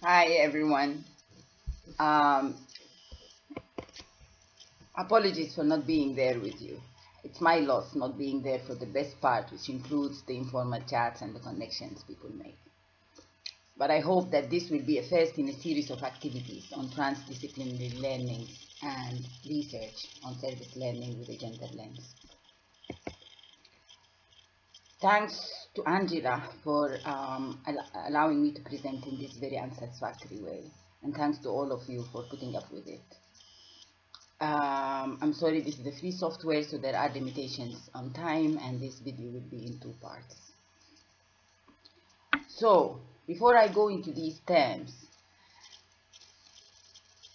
Hi everyone. Um, Apologies for not being there with you. It's my loss not being there for the best part, which includes the informal chats and the connections people make. But I hope that this will be a first in a series of activities on transdisciplinary learning and research on service learning with a gender lens. Thanks to Angela for allowing me to present in this very unsatisfactory way. And thanks to all of you for putting up with it. I'm sorry, this is a free software, so there are limitations on time, and this video will be in two parts. So, before I go into these terms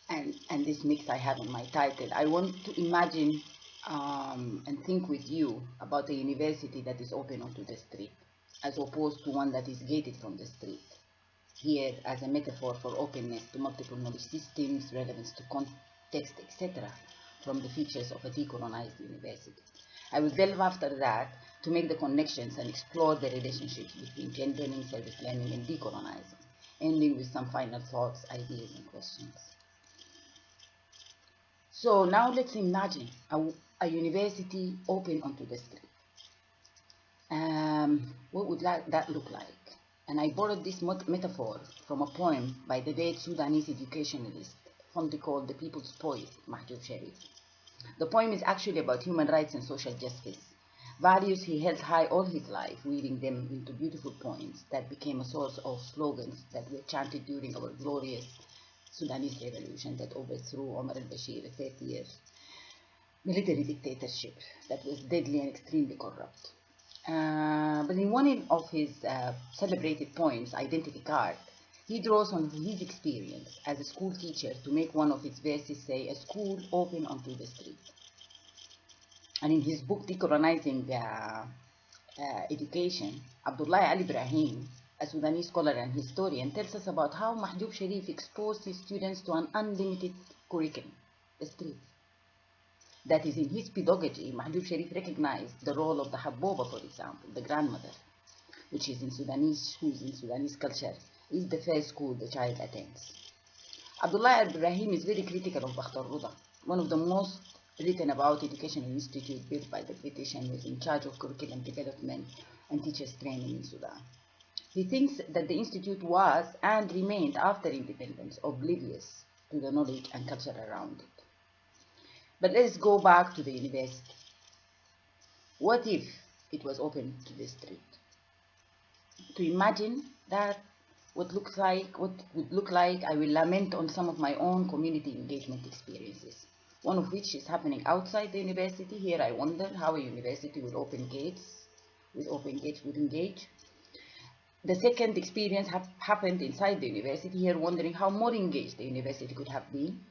and this mix I have in my title, I want to imagine and think with you about a university that is open onto the street, as opposed to one that is gated from the street. Here, as a metaphor for openness to multiple knowledge systems, relevance to context, etc., from the features of a decolonized university. I will delve after that to make the connections and explore the relationships between gendering, service learning, and decolonizing, ending with some final thoughts, ideas, and questions. So now let's imagine a university open onto the street. What would that look like? And I borrowed this metaphor from a poem by the late Sudanese educationalist, fondly called the People's Poet, Mahjoub Sharif. The poem is actually about human rights and social justice, values he held high all his life, weaving them into beautiful poems that became a source of slogans that were chanted during our glorious Sudanese revolution that overthrew Omar al-Bashir, a 30-year military dictatorship that was deadly and extremely corrupt. But in one of his celebrated poems, Identity Card, he draws on his experience as a school teacher to make one of his verses say, "A school open onto the street." And in his book, Decolonizing Education, Abdullah Ali Ibrahim, a Sudanese scholar and historian, tells us about how Mahjoub Sharif exposed his students to an unlimited curriculum, the street. That is, in his pedagogy, Mahjoub Sharif recognized the role of the Habboba, for example, the grandmother, which is in Sudanese schools, in Sudanese culture, is the first school the child attends. Abdullah Ibrahim is very critical of Bakhtar Ruda, one of the most written about educational institute built by the British and was in charge of curriculum development and teachers training in Sudan. He thinks that the institute was and remained after independence oblivious to the knowledge and culture around it. But let's go back to the university. What if it was open to the street? To imagine that what would look like, I will lament on some of my own community engagement experiences. One of which is happening outside the university. Here I wonder how a university with open gates would engage. The second experience happened inside the university, here wondering how more engaged the university could have been.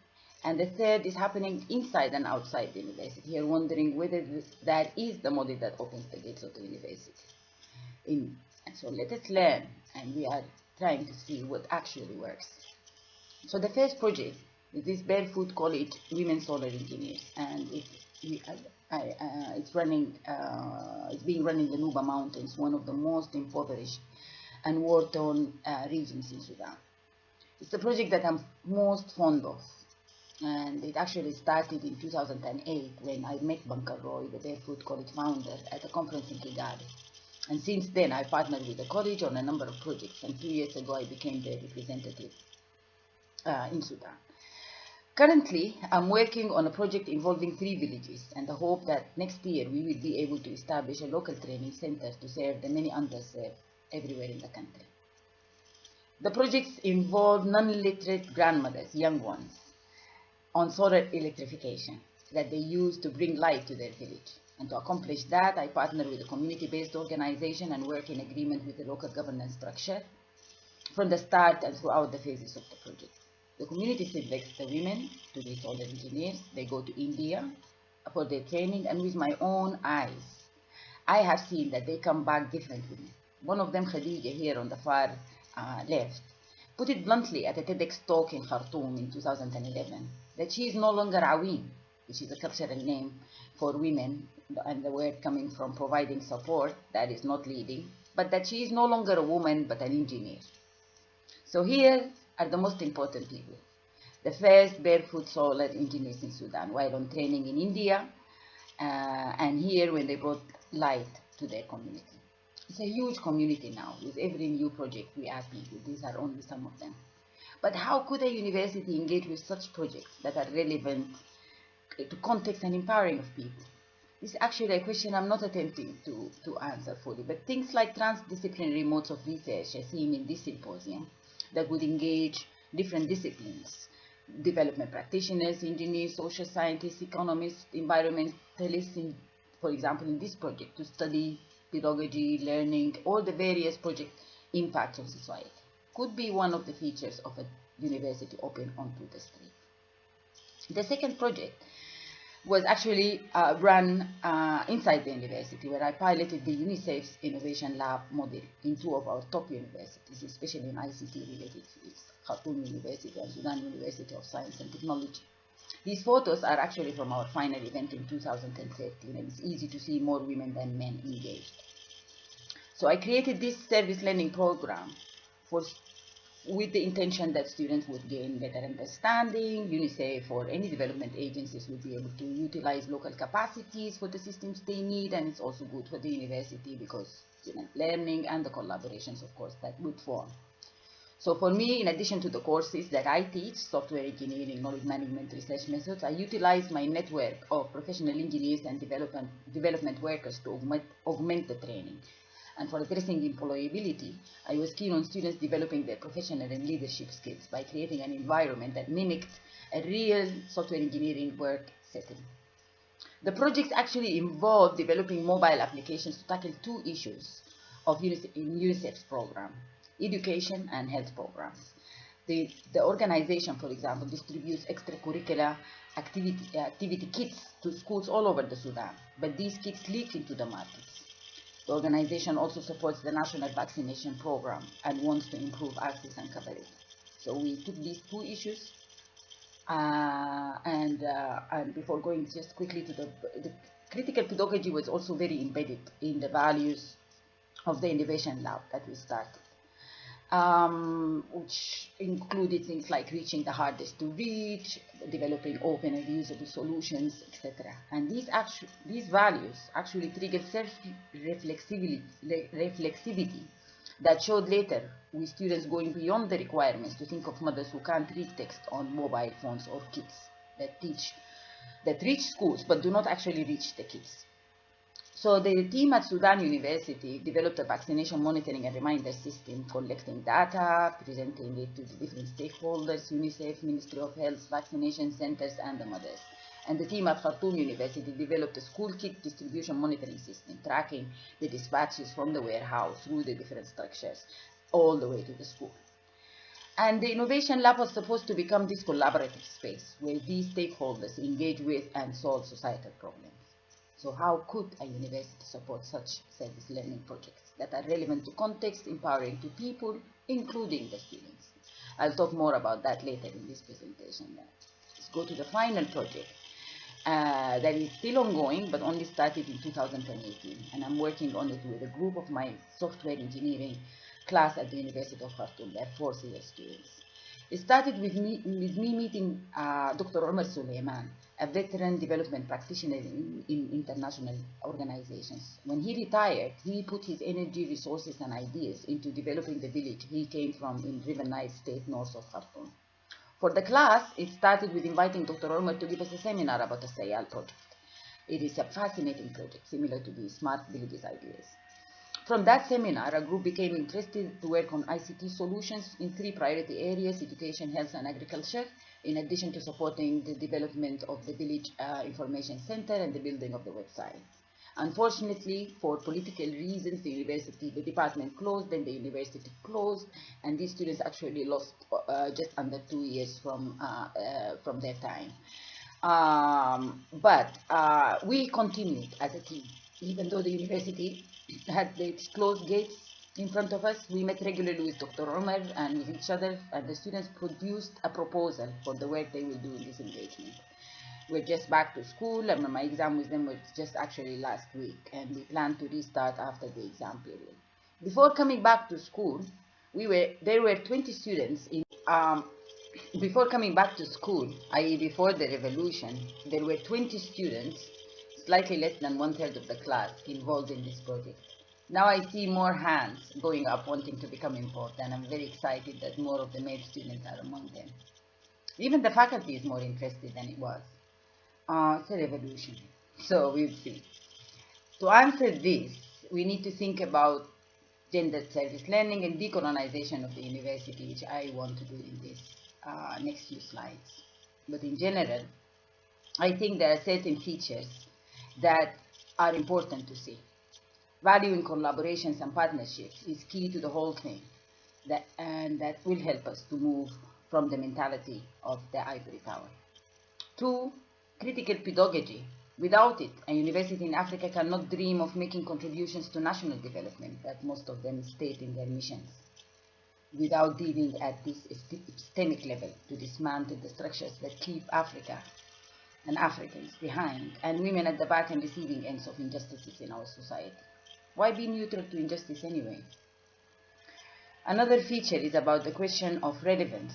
And the third is happening inside and outside the university, here wondering whether that is the model that opens the gates of the university. And so let us learn, and we are trying to see what actually works. So the first project is this Barefoot College Women Solar Engineers, and it's being run in the Nuba Mountains, one of the most impoverished and war-torn regions in Sudan. It's the project that I'm most fond of, and it actually started in 2008 when I met Bankar Roy, the Barefoot College founder, at a conference in Kigali. And since then, I partnered with the college on a number of projects, and 2 years ago, I became their representative in Sudan. Currently, I'm working on a project involving 3 villages, and I hope that next year we will be able to establish a local training center to serve the many underserved everywhere in the country. The projects involve non-literate grandmothers, young ones, on solar electrification that they use to bring light to their village. And to accomplish that, I partner with a community-based organization and work in agreement with the local governance structure from the start and throughout the phases of the project. The community selects the women to be solar engineers. They go to India for their training, and with my own eyes, I have seen that they come back different women. One of them, Khadija, here on the far left, put it bluntly at a TEDx talk in Khartoum in 2011 that she is no longer Aween, which is a cultural name for women, and the word coming from providing support, that is not leading, but that she is no longer a woman but an engineer. So here are the most important people. The first barefoot solar engineers in Sudan, while on training in India, and here when they brought light to their community. It's a huge community now. With every new project we add people. These are only some of them. But how could a university engage with such projects that are relevant to context and empowering of people? This is actually a question I'm not attempting to answer fully, but things like transdisciplinary modes of research as seen in this symposium that would engage different disciplines, development practitioners, engineers, social scientists, economists, environmentalists, for example, in this project to study pedagogy, learning, all the various project impacts on society, could be one of the features of a university open onto the street. The second project was actually run inside the university, where I piloted the UNICEF's Innovation Lab model in two of our top universities, especially in ICT-related fields, Khartoum University and Sudan University of Science and Technology. These photos are actually from our final event in 2013, and it's easy to see more women than men engaged. So I created this service learning program with the intention that students would gain better understanding. UNICEF or any development agencies would be able to utilize local capacities for the systems they need, and it's also good for the university because student learning and the collaborations, of course, that would form. So for me, in addition to the courses that I teach, software engineering, knowledge management, research methods, I utilize my network of professional engineers and development workers to augment the training. And for addressing employability, I was keen on students developing their professional and leadership skills by creating an environment that mimicked a real software engineering work setting. The project actually involved developing mobile applications to tackle two issues of UNICEF's program: education and health programs. The organization, for example, distributes extracurricular activity kits to schools all over the Sudan, but these kits leak into the markets. The organization also supports the national vaccination program and wants to improve access and coverage. So we took these two issues, and before going just quickly to the critical pedagogy was also very embedded in the values of the innovation lab that we started, which included things like reaching the hardest to reach, developing open and reusable solutions, etc. And these values actually triggered self-reflexivity that showed later with students going beyond the requirements to think of mothers who can't read text on mobile phones or kits that reach schools but do not actually reach the kids. So the team at Sudan University developed a vaccination monitoring and reminder system, collecting data, presenting it to the different stakeholders: UNICEF, Ministry of Health, vaccination centers, and the mothers. And the team at Khartoum University developed a school kit distribution monitoring system, tracking the dispatches from the warehouse through the different structures, all the way to the school. And the Innovation Lab was supposed to become this collaborative space where these stakeholders engage with and solve societal problems. So how could a university support such service learning projects that are relevant to context, empowering to people, including the students? I'll talk more about that later in this presentation. Let's go to the final project that is still ongoing, but only started in 2018. And I'm working on it with a group of my software engineering class at the University of Khartoum. They're fourth-year students. It started with me meeting Dr. Omar Suleiman, a veteran development practitioner in international organizations. When he retired, he put his energy, resources, and ideas into developing the village he came from in River Nile State, north of Khartoum. For the class, it started with inviting Dr. Omar to give us a seminar about the Sayal project. It is a fascinating project, similar to the Smart Villages ideas. From that seminar, a group became interested to work on ICT solutions in three priority areas: education, health, and agriculture, in addition to supporting the development of the village information center and the building of the website. Unfortunately, for political reasons, the department closed, then the university closed, and these students actually lost just under 2 years from their time. But we continued as a team, even though the university had its closed gates in front of us. We met regularly with Dr. Omar and with each other, and the students produced a proposal for the work they will do in this engagement. We're just back to school, and my exam with them was just actually last week, and we plan to restart after the exam period. Before coming back to school, there were 20 students Um, Before coming back to school, i.e. before the revolution, there were 20 students, slightly less than one-third of the class, involved in this project. Now I see more hands going up wanting to become involved, and I'm very excited that more of the male students are among them. Even the faculty is more interested than it was. It's a revolution, so we'll see. To answer this, we need to think about gendered service learning and decolonization of the university, which I want to do in this next few slides. But in general, I think there are certain features that are important to see. Valuing collaborations and partnerships is key to the whole thing, and that will help us to move from the mentality of the ivory tower. Two, critical pedagogy. Without it, a university in Africa cannot dream of making contributions to national development that most of them state in their missions, without dealing at this epistemic level to dismantle the structures that keep Africa and Africans behind, and women at the back and receiving ends of injustices in our society. Why be neutral to injustice anyway? Another feature is about the question of relevance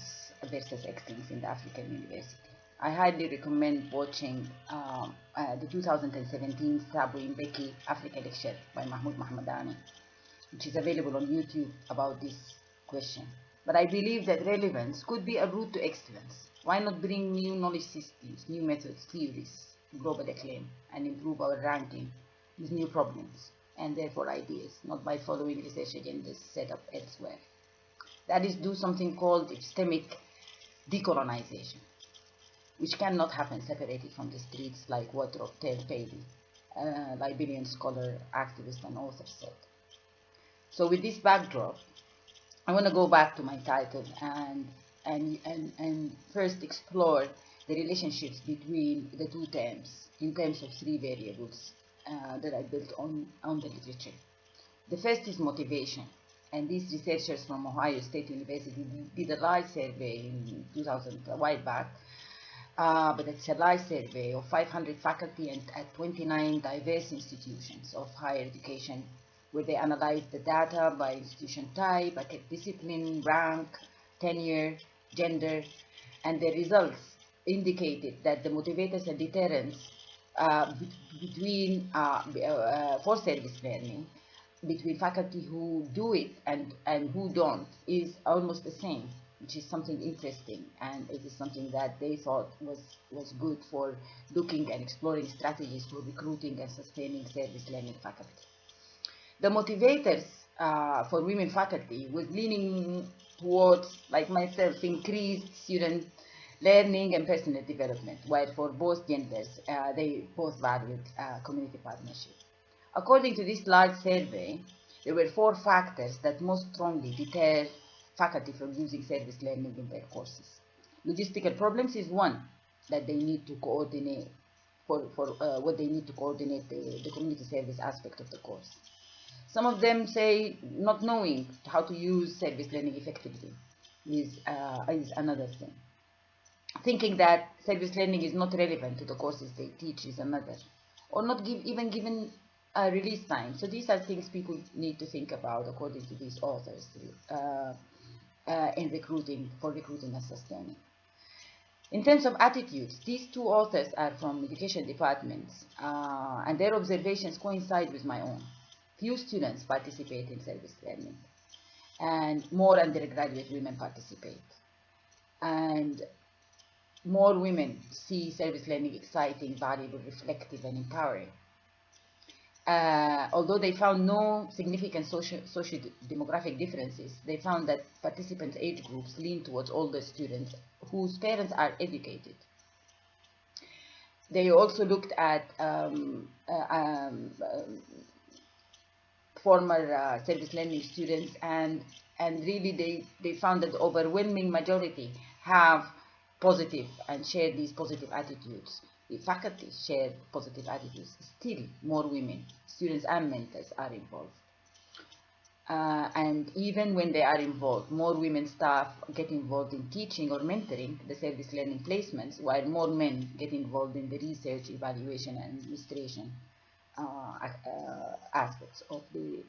versus excellence in the African university. I highly recommend watching the 2017 Thabo Mbeki Africa Lecture by Mahmoud Mahmadani, which is available on YouTube about this question. But I believe that relevance could be a route to excellence. Why not bring new knowledge systems, new methods, theories, global acclaim, and improve our ranking with new problems, and therefore ideas, not by following research agendas set up elsewhere. That is, do something called epistemic decolonization, which cannot happen separated from the streets like what Rothel Paley, Liberian scholar, activist, and author said. So with this backdrop, I want to go back to my title and first explore the relationships between the two terms in terms of three variables that I built on the literature. The first is motivation, and these researchers from Ohio State University did a live survey in 2000, a while back, but it's a live survey of 500 faculty and at 29 diverse institutions of higher education, where they analyzed the data by institution type, academic discipline, rank, tenure, gender, and the results indicated that the motivators and deterrents for service learning between faculty who do it and who don't is almost the same, which is something interesting, and it is something that they thought was good for looking and exploring strategies for recruiting and sustaining service learning faculty. The motivators for women faculty was leaning towards, like myself, increased student learning and personal development, while for both genders, they both valued community partnership. According to this large survey, there were 4 factors that most strongly deter faculty from using service learning in their courses. Logistical problems is one, that they need to coordinate what they need to coordinate the community service aspect of the course. Some of them say not knowing how to use service learning effectively is another thing. Thinking that service learning is not relevant to the courses they teach is another, or not even given a release time. So these are things people need to think about according to these authors in recruiting and sustaining. In terms of attitudes, these 2 authors are from education departments, and their observations coincide with my own. Few students participate in service learning, and more undergraduate women participate. And more women see service learning exciting, valuable, reflective, and empowering. Although they found no significant socio-demographic differences, they found that participants' age groups lean towards older students whose parents are educated. They also looked at former service learning students, and really they found that the overwhelming majority have positive and share these positive attitudes. The faculty share positive attitudes. Still, more women, students and mentors are involved. And even when they are involved, more women staff get involved in teaching or mentoring the service learning placements, while more men get involved in the research, evaluation, and administration aspects of the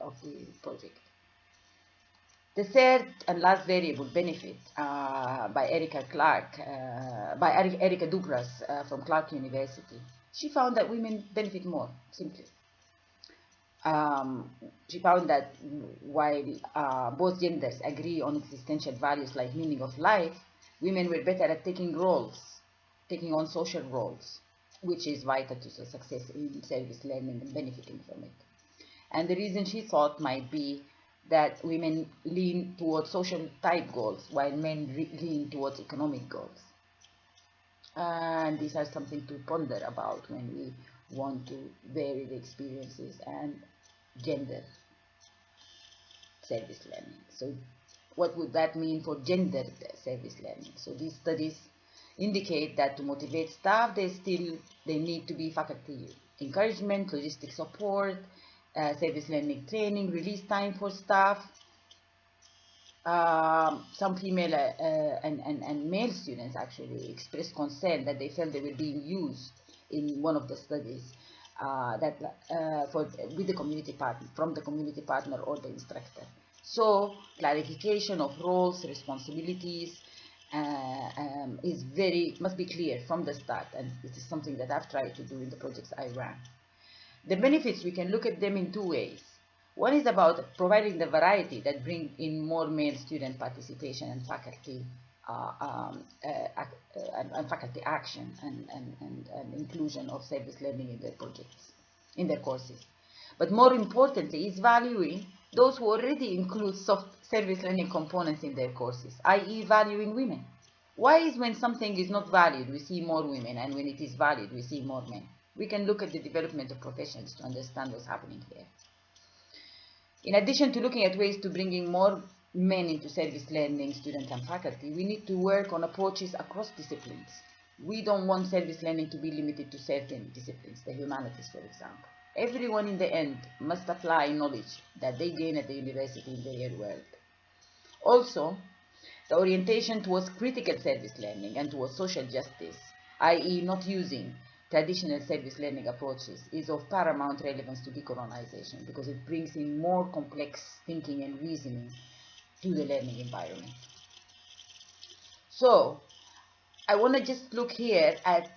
project. The third and last variable, benefit, by Erica Dubras from Clark University. She found that women benefit more, simply. She found that while both genders agree on existential values like meaning of life, women were better at taking on social roles, which is vital to success in service learning and benefiting from it. And the reason she thought might be that women lean towards social type goals while men lean towards economic goals. And these are something to ponder about when we want to vary the experiences and gender service learning. So what would that mean for gendered service learning? So these studies indicate that to motivate staff, they need to be faculty encouragement, logistic support, service learning training, release time for staff. Some female and male students actually expressed concern that they felt they were being used in one of the studies with the community partner, from the community partner or the instructor. So clarification of roles, responsibilities must be clear from the start, and this is something that I've tried to do in the projects I ran. The benefits, we can look at them in two ways. One is about providing the variety that bring in more male student participation and faculty faculty action and inclusion of service learning in their projects, in their courses. But more importantly is valuing those who already include soft service learning components in their courses, i.e. valuing women. Why is when something is not valued, we see more women, and when it is valued, we see more men? We can look at the development of professions to understand what's happening here. In addition to looking at ways to bringing more men into service learning, students and faculty, we need to work on approaches across disciplines. We don't want service learning to be limited to certain disciplines, the humanities, for example. Everyone in the end must apply knowledge that they gain at the university in the real world. Also, the orientation towards critical service learning and towards social justice, i.e. not using traditional service learning approaches, is of paramount relevance to decolonization because it brings in more complex thinking and reasoning to the learning environment. So I want to just look here at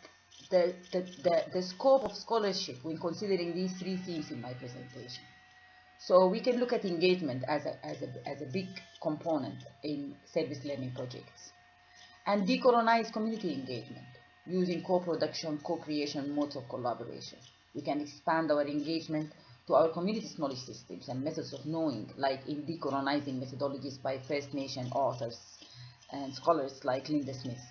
the scope of scholarship when considering these three themes in my presentation. So we can look at engagement as a big component in service learning projects, and decolonize community engagement using co-production, co-creation modes of collaboration. We can expand our engagement to our community's knowledge systems and methods of knowing, like in decolonizing methodologies by First Nation authors and scholars like Linda Smith.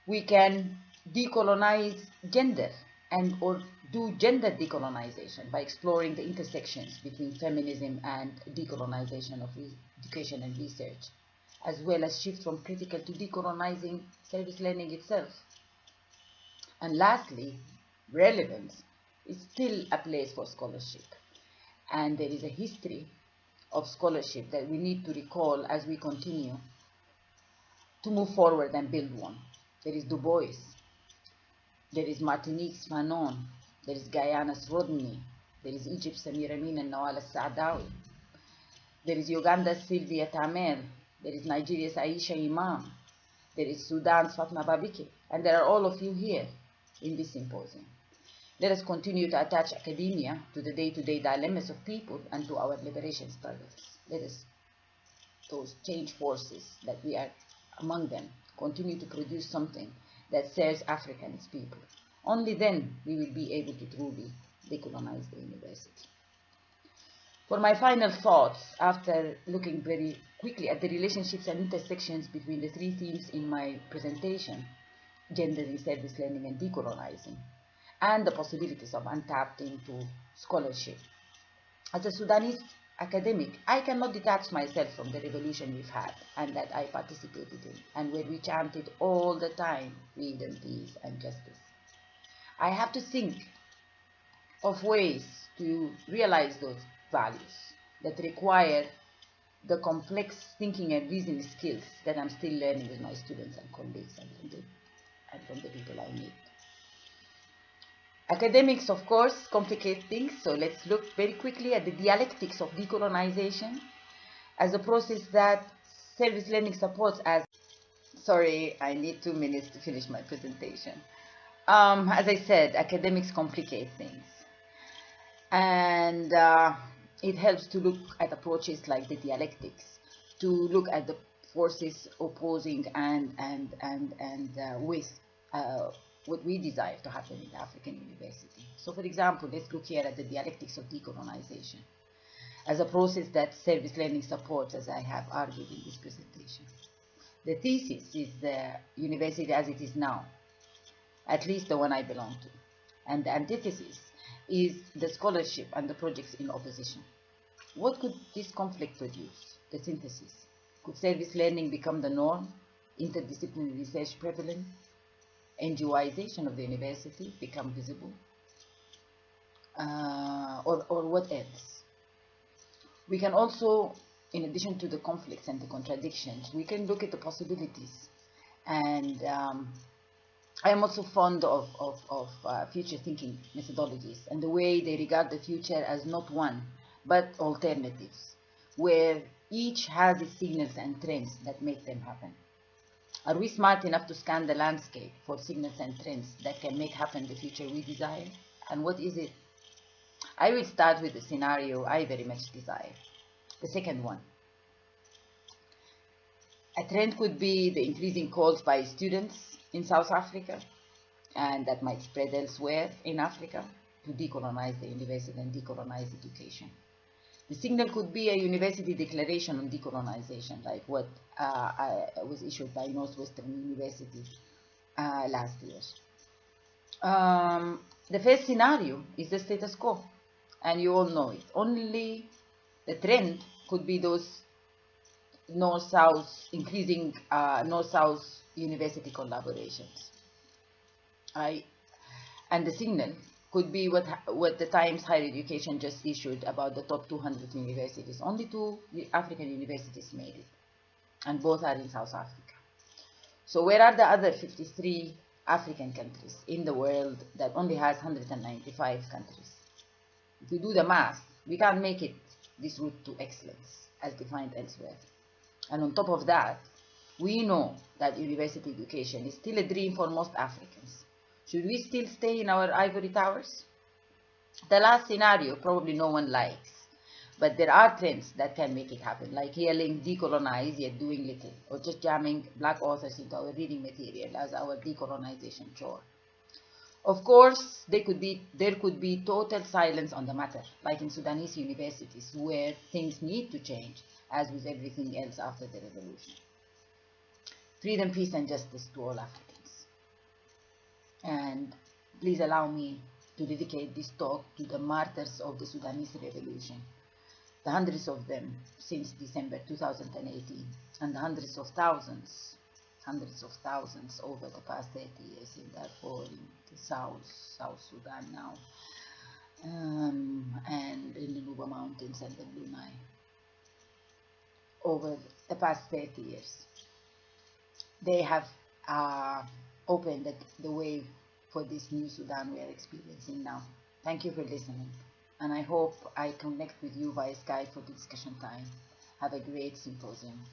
We can decolonize gender or do gender decolonization by exploring the intersections between feminism and decolonization of education and research, as well as shift from critical to decolonizing service learning itself. And lastly, relevance is still a place for scholarship. And there is a history of scholarship that we need to recall as we continue to move forward and build one. There is Du Bois, there is Martinique's Fanon, there is Guyana's Rodney, there is Egypt's Samir Amin and Nawal al-Saadawi, there is Uganda's Sylvia Tamer, there is Nigeria's Aisha Imam, there is Sudan's Fatma Babike, and there are all of you here in this symposium. Let us continue to attach academia to the day-to-day dilemmas of people and to our liberation struggles. Let us, those change forces that we are among them, continue to produce something that serves Africa and its people. Only then we will be able to truly decolonize the university. For my final thoughts, after looking very quickly at the relationships and intersections between the three themes in my presentation, gender in service learning and decolonizing, and the possibilities of untapped into scholarship. As a Sudanese academic, I cannot detach myself from the revolution we've had and that I participated in, and where we chanted all the time freedom, peace, and justice. I have to think of ways to realize those values that require the complex thinking and reasoning skills that I'm still learning with my students and colleagues and from the people I meet. Academics, of course, complicate things, so let's look very quickly at the dialectics of decolonization as a process that service learning supports as, sorry, I need 2 minutes to finish my presentation. As I said, academics complicate things. And it helps to look at approaches like the dialectics, to look at the forces opposing and with what we desire to happen in the African university. So for example, let's look here at the dialectics of decolonization as a process that service learning supports, as I have argued in this presentation. The thesis is the university as it is now, at least the one I belong to. And the antithesis is the scholarship and the projects in opposition. What could this conflict produce? The synthesis. Could service learning become the norm? Interdisciplinary research prevalent? NGOization of the university become visible? Or what else? We can also, in addition to the conflicts and the contradictions, we can look at the possibilities. And I am also fond of future thinking methodologies and the way they regard the future as not one, but alternatives, where each has its signals and trends that make them happen. Are we smart enough to scan the landscape for signals and trends that can make happen the future we desire? And what is it? I will start with the scenario I very much desire, the second one. A trend could be the increasing calls by students in South Africa, and that might spread elsewhere in Africa, to decolonize the university and decolonize education. The signal could be a university declaration on decolonization, like what was issued by Northwestern University last year. The first scenario is the status quo, and you all know it. Only the trend could be those north-south, increasing north-south university collaborations. And the signal could be what the Times Higher Education just issued about the top 200 universities. Only 2 African universities made it, and both are in South Africa. So where are the other 53 African countries in the world that only has 195 countries? If we do the math, we can't make it this route to excellence as defined elsewhere. And on top of that, we know that university education is still a dream for most Africans. Should we still stay in our ivory towers? The last scenario probably no one likes, but there are trends that can make it happen, like yelling decolonize yet doing little, or just jamming black authors into our reading material as our decolonization chore. Of course, there could be total silence on the matter, like in Sudanese universities, where things need to change, as with everything else after the revolution. Freedom, peace, and justice to all Africans. And please allow me to dedicate this talk to the martyrs of the Sudanese revolution, the hundreds of them since December 2018, and the hundreds of thousands over the past 30 years in Darfur, in the South Sudan now, and in the Nuba Mountains and the Blue Nile, over the past 30 years. They have opened the way for this new Sudan we are experiencing now. Thank you for listening, and I hope I connect with you via Skype for the discussion time. Have a great symposium.